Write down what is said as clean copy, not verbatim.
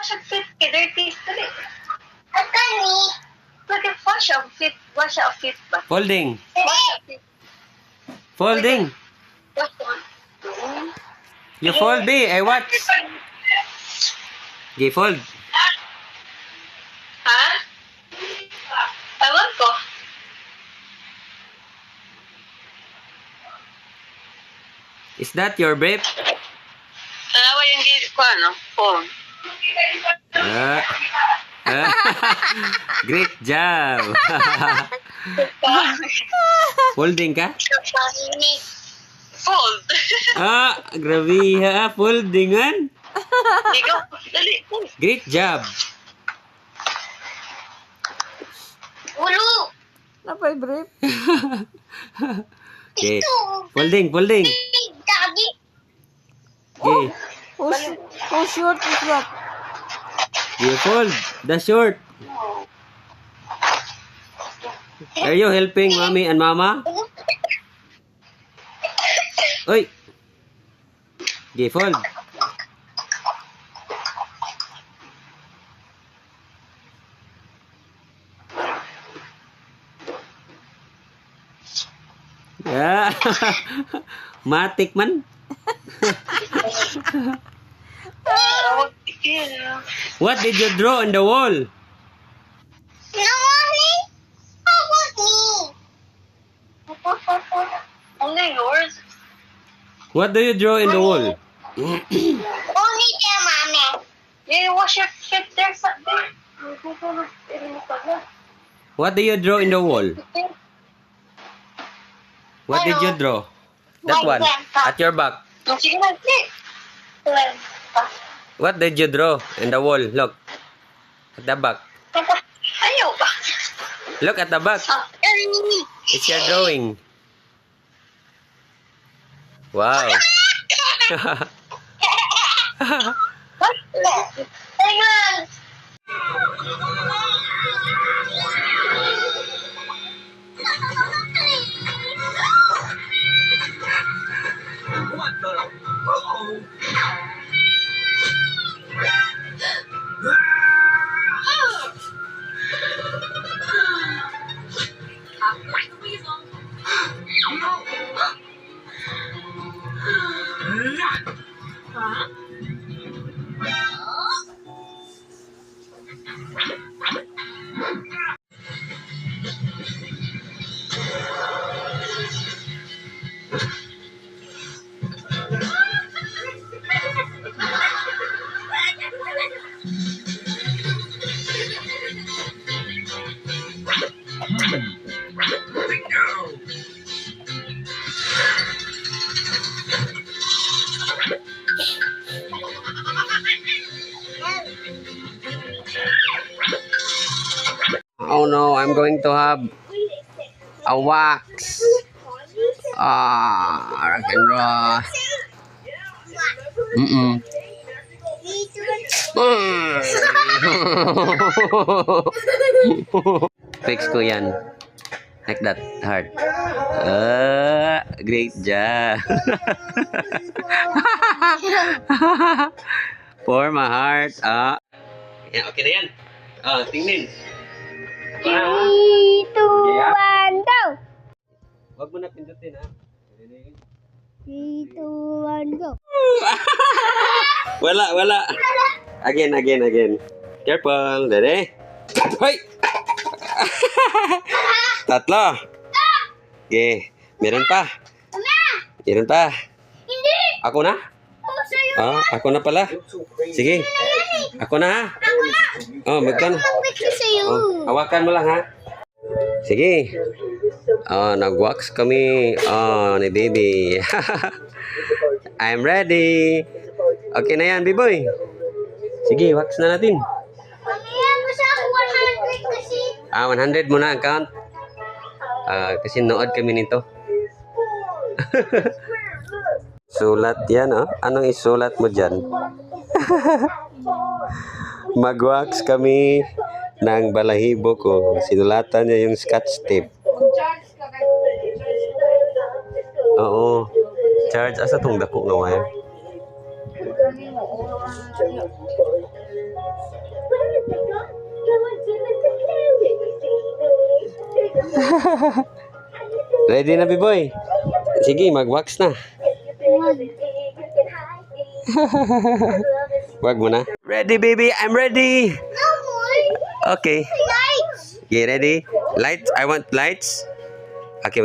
wash your feet. Dirty. Dali. Look at wash your feet. Wash your feet ba? Folding. Wash your feet. Folding. Wash your You fold, B. I watch. Okay, fold. Ha? Ewan ko. Is that your brief? Alawa yung gilid ko, ano? Phone. Ah. Ah. Great job. Folding ka? Fold. Ah, grabe ha. Foldingan. Ikaw, dali. Great job. Ulo. Napay brief. Okay. Folding. Daddy. Okay. Who short is that? You fold the short. Are you helping mommy and mama? Oy. Okay, fold. Yeah. Matik man. What did you draw on the wall? Only yours. What do you draw in the wall? Only there, mommy. You wash your feet there. What do you draw in the wall? What did you draw? That one. At your back. Sige na, What did you draw in the wall? Look. At the back. ayaw ba? Look at the back. It's your drawing. Wow. Tingnan. Oh no, I'm going to have a wax. Rock and roll. Fix ko yan. Like that, hard. Great job. For my heart. Yan, okay na yan. Tingnin. 3, 2, 1, go! Wag mo na pindutin, ha? 3, 2, 1, go! Wala. Again. Careful. Dede. Hoy! Tatlo. Okay. Meron pa. Hindi! Ako na? Sa'yo Ako na pala. Sige. Ako na, ha? Magkano? sa'yo. Hawakan mo lang, ha? Sige. Nag-wax kami. Ni baby. I'm ready. Okay na yan, B-boy. Sige, wax na natin. Mamaya mo sa 100 kasi. 100 muna ang count. Kasi nood kami nito. Sulat yan, Anong isulat mo dyan? Mag-wax kami ng balahibo ko. Sinulatan niya yung scotch tape. Oo. Charge. Asa tong dako nga wire? Ready na, Biboy? Sige, mag-wax na. Wag mo na. Ready, baby? I'm ready. No more. Okay. Lights. Okay, ready? Lights? I want lights. Okay.